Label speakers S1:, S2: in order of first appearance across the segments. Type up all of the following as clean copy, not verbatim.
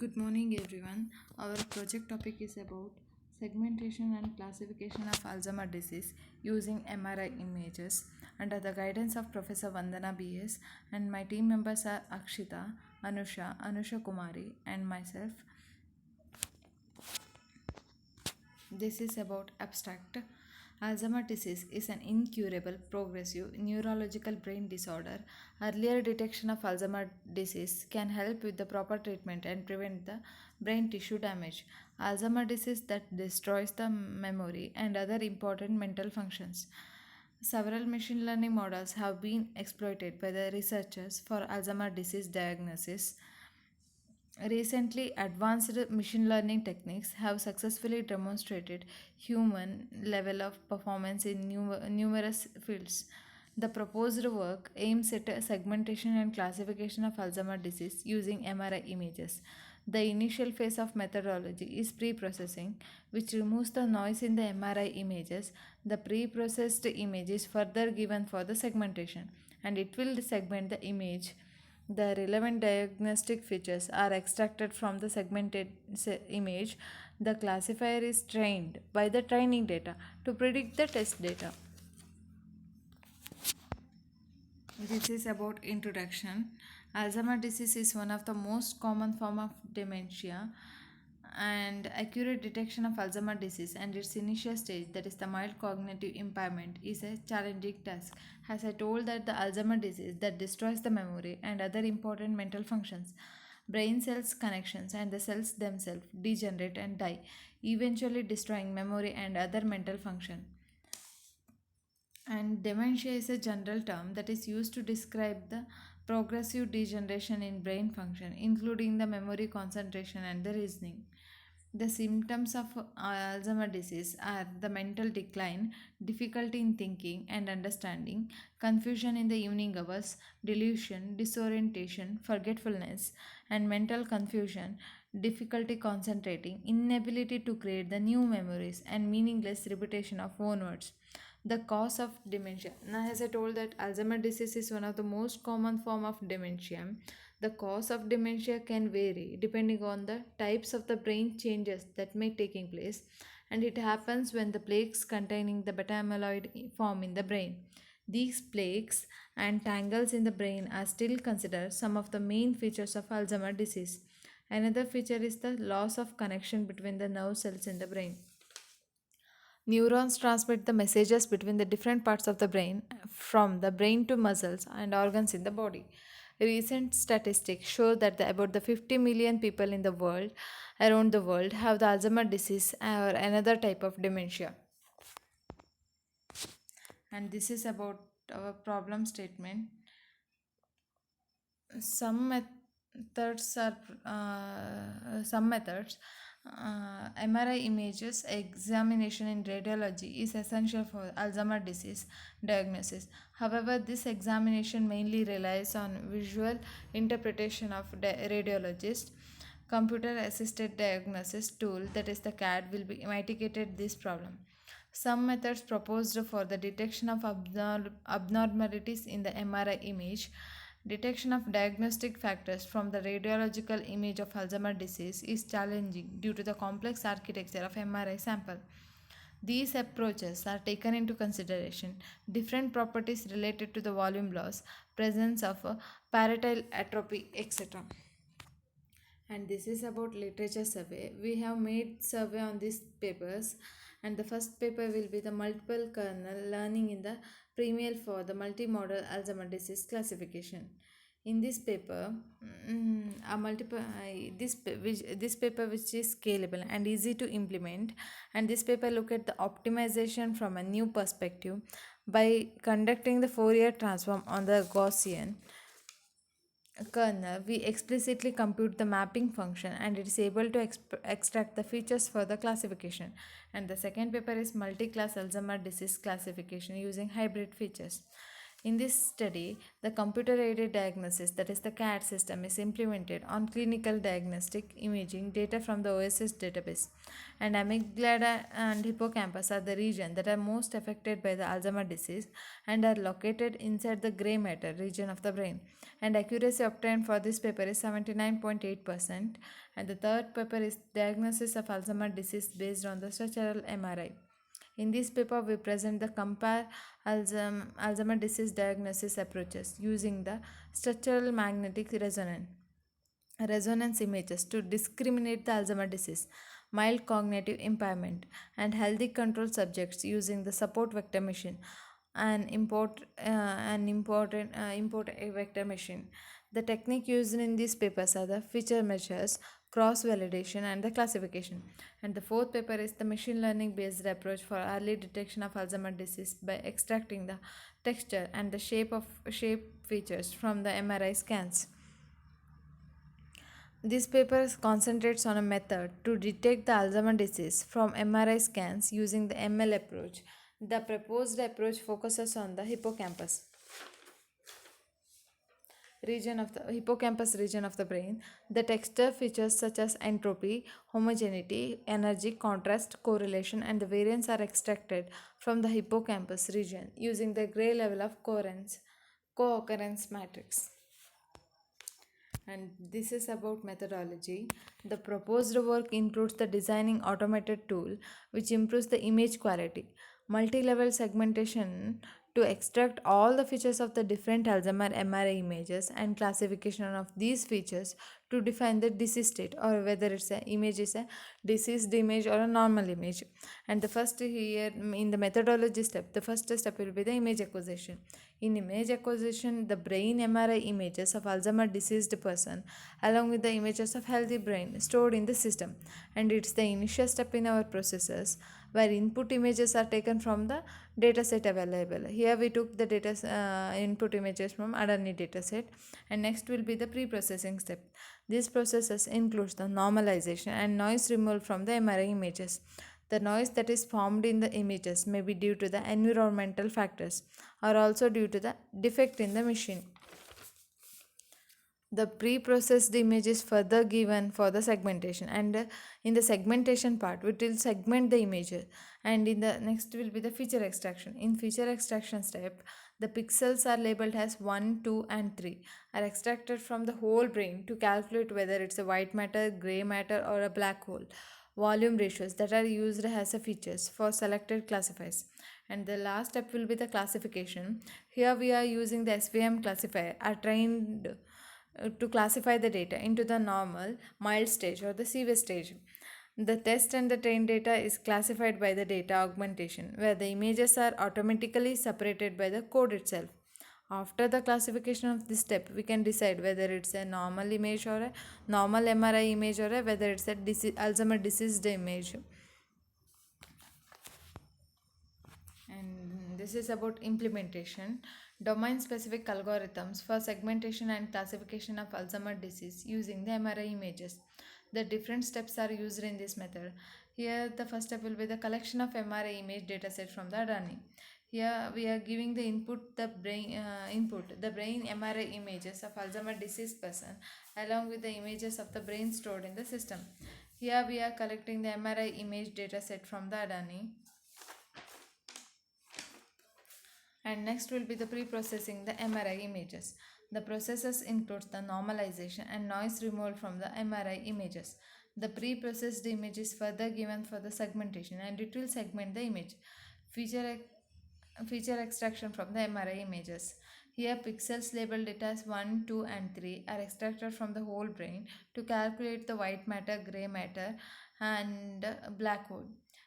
S1: Good morning, everyone. Our project topic is about segmentation and classification of Alzheimer's disease using MRI images under the guidance of Professor Vandana BS, and my team members are Akshita, Anusha Kumari, and myself. This is about abstract. Alzheimer's disease is an incurable, progressive neurological brain disorder. Earlier detection of Alzheimer's disease can help with the proper treatment and prevent the brain tissue damage. Alzheimer's disease that destroys the memory and other important mental functions. Several machine learning models have been exploited by the researchers for Alzheimer's disease diagnosis. Recently, advanced machine learning techniques have successfully demonstrated human level of performance in numerous fields. The proposed work aims at a segmentation and classification of Alzheimer's disease using MRI images. The initial phase of methodology is pre-processing, which removes the noise in the MRI images. The pre-processed image is further given for the segmentation, and it will segment the image. The relevant diagnostic features are extracted from the segmented image. The classifier is trained by the training data to predict the test data. This is about introduction. Alzheimer's disease is one of the most common form of dementia, and accurate detection of Alzheimer's disease and its initial stage, that is the mild cognitive impairment, is a challenging task. As I told, that the Alzheimer's disease that destroys the memory and other important mental functions. Brain cells connections and the cells themselves degenerate and die, eventually destroying memory and other mental function. And dementia is a general term that is used to describe the progressive degeneration in brain function, including the memory, concentration, and the reasoning. The symptoms of Alzheimer's disease are the mental decline, difficulty in thinking and understanding, confusion in the evening hours, delusion, disorientation, forgetfulness, and mental confusion, difficulty concentrating, inability to create the new memories, and meaningless repetition of own words. The cause of dementia. Now, as I told, that Alzheimer's disease is one of the most common form of dementia. The cause of dementia can vary depending on the types of the brain changes that may taking place, and it happens when the plaques containing the beta amyloid form in the brain. These plaques and tangles in the brain are still considered some of the main features of Alzheimer's disease. Another feature is the loss of connection between the nerve cells in the brain. Neurons transmit the messages between the different parts of the brain, from the brain to muscles and organs in the body. Recent statistics show that about the 50 million people in the world, around the world, have the Alzheimer's disease or another type of dementia. And this is about our problem statement. Some methods are some methods MRI images examination in radiology is essential for Alzheimer's disease diagnosis. However, this examination mainly relies on visual interpretation of radiologist. Computer assisted diagnosis tool, that is the CAD, will be mitigated this problem. Some methods proposed for the detection of abnormalities in the MRI image. Detection of diagnostic factors from the radiological image of Alzheimer's disease is challenging due to the complex architecture of MRI sample. These approaches are taken into consideration different properties related to the volume loss, presence of parietal atrophy, etc. And this is about literature survey. We have made survey on these papers, and the first paper will be the multiple kernel learning in the premeal for the multimodal Alzheimer's disease classification. In this paper, a multiple this paper which is scalable and easy to implement, and this paper look at the optimization from a new perspective by conducting the Fourier transform on the Gaussian kernel. We explicitly compute the mapping function, and it is able to extract the features for the classification. And the second paper is multi-class Alzheimer's disease classification using hybrid features. In this study, the computer aided diagnosis, that is the CAD system, is implemented on clinical diagnostic imaging data from the OSS database. And amygdala and hippocampus are the region that are most affected by the Alzheimer's disease and are located inside the gray matter region of the brain. And accuracy obtained for this paper is 79.8%. And the third paper is diagnosis of Alzheimer's disease based on the structural MRI. In this paper, we present the compare Alzheimer's disease diagnosis approaches using the structural magnetic resonance images to discriminate the Alzheimer's disease, mild cognitive impairment, and healthy control subjects using the support vector machine, import vector machine. The technique used in these papers are the feature measures, cross validation, and the classification. And the fourth paper is the machine learning based approach for early detection of Alzheimer's disease by extracting the texture and the shape features from the MRI scans. This paper concentrates on a method to detect the Alzheimer's disease from MRI scans using the ML approach. The proposed approach focuses on the hippocampus region of the brain. The texture features such as entropy, homogeneity, energy, contrast, correlation, and the variance are extracted from the hippocampus region using the gray level of co-occurrence matrix. And this is about methodology. The proposed work includes the designing automated tool which improves the image quality, multi-level segmentation to extract all the features of the different Alzheimer MRI images and classification of these features to define the disease state or whether it's a image is a diseased image or a normal image. And the first here in the methodology step, the first step will be the image acquisition. In image acquisition, the brain MRI images of Alzheimer's diseased person along with the images of healthy brain stored in the system, and it's the initial step in our processes where input images are taken from the dataset available. Here we took the data input images from Adani dataset, and next will be the pre-processing step. This processes includes the normalization and noise removal from the MRI images. The noise that is formed in the images may be due to the environmental factors or also due to the defect in the machine. The pre-processed image is further given for the segmentation, and in the segmentation part we will segment the images, and in the next will be the feature extraction. In feature extraction step, the pixels are labeled as 1, 2 and 3 are extracted from the whole brain to calculate whether it's a white matter, gray matter or a black hole. Volume ratios that are used as a features for selected classifiers. And the last step will be the classification. Here we are using the SVM classifier are trained to classify the data into the normal, mild stage or the severe stage. The test and the trained data is classified by the data augmentation, where the images are automatically separated by the code itself. After the classification of this step, we can decide whether it's a normal image or a normal MRI image or whether it's a Alzheimer's diseased image. And this is about implementation. Domain specific algorithms for segmentation and classification of Alzheimer's disease using the MRI images. The different steps are used in this method. Here the first step will be the collection of MRI image dataset from the Adani. Here we are giving the input the brain MRI images of Alzheimer's disease person along with the images of the brain stored in the system. Here we are collecting the MRI image dataset from the Adani. And next will be the pre-processing the MRI images. The processes includes the normalization and noise removal from the MRI images. The pre-processed image is further given for the segmentation and it will segment the image. Feature extraction from the MRI images. Here pixels labeled it as 1, 2 and 3 are extracted from the whole brain to calculate the white matter, grey matter and black hole.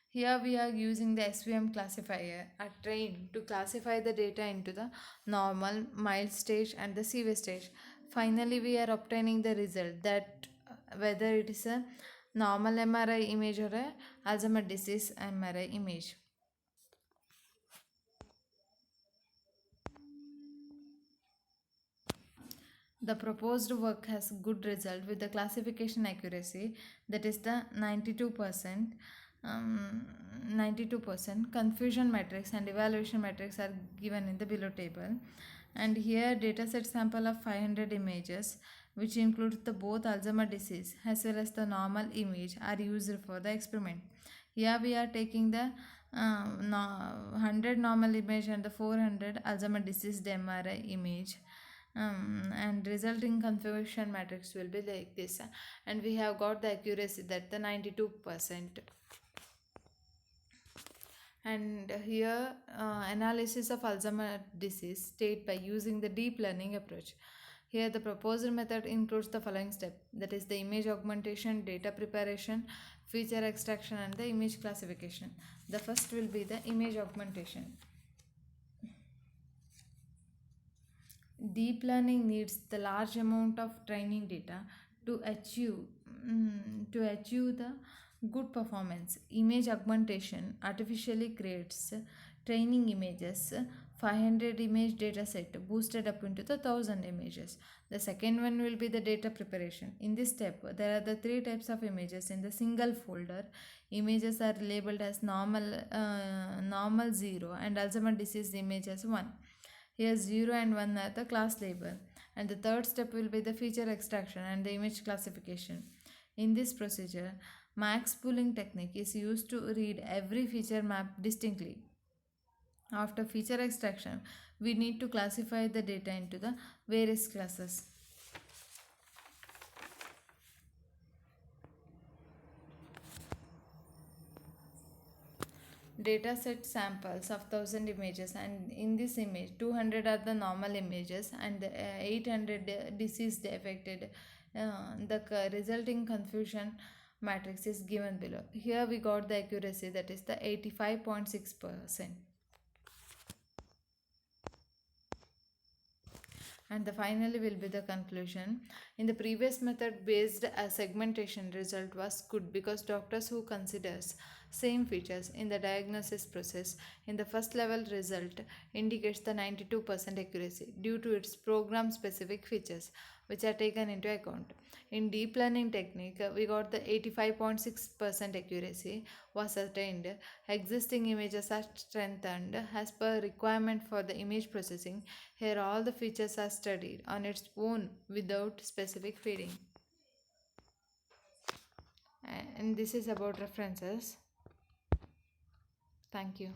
S1: Here we are using the SVM classifier are trained to classify the data into the normal, mild stage and the severe stage. Finally, we are obtaining the result that whether it is a normal MRI image or a Alzheimer's disease MRI image. The proposed work has good result with the classification accuracy that is the 92%, um, 92%. Confusion matrix and evaluation matrix are given in the below table. And here dataset sample of 500 images which includes the both Alzheimer disease as well as the normal image are used for the experiment. Here we are taking the 100 normal image and the 400 Alzheimer disease MRI image, and resulting confusion matrix will be like this, and we have got the accuracy that the 92%. And here analysis of Alzheimer disease state by using the deep learning approach. Here the proposed method includes the following step, that is the image augmentation, data preparation, feature extraction and the image classification. The first will be the image augmentation. Deep learning needs the large amount of training data to achieve the good performance. Image augmentation artificially creates training images, 500 image data set boosted up into the 1000 images. The second one will be the data preparation. In this step, there are the three types of images in the single folder. Images are labeled as normal 0 and Alzheimer's disease image as 1. Here 0 and 1 are the class label, and the third step will be the feature extraction and the image classification. In this procedure, max pooling technique is used to read every feature map distinctly. After feature extraction, we need to classify the data into the various classes. Data set samples of 1000 images, and in this image 200 are the normal images and the, 800 diseased affected. The resulting confusion matrix is given below. Here we got the accuracy, that is the 85.6%. And the finally will be the conclusion. In the previous method based segmentation result was good because doctors who considers same features in the diagnosis process in the first level result indicates the 92% accuracy due to its program specific features which are taken into account. In deep learning technique, we got the 85.6% accuracy was attained. Existing images are strengthened as per requirement for the image processing. Here all the features are studied on its own without specific feeding. And this is about references. Thank you.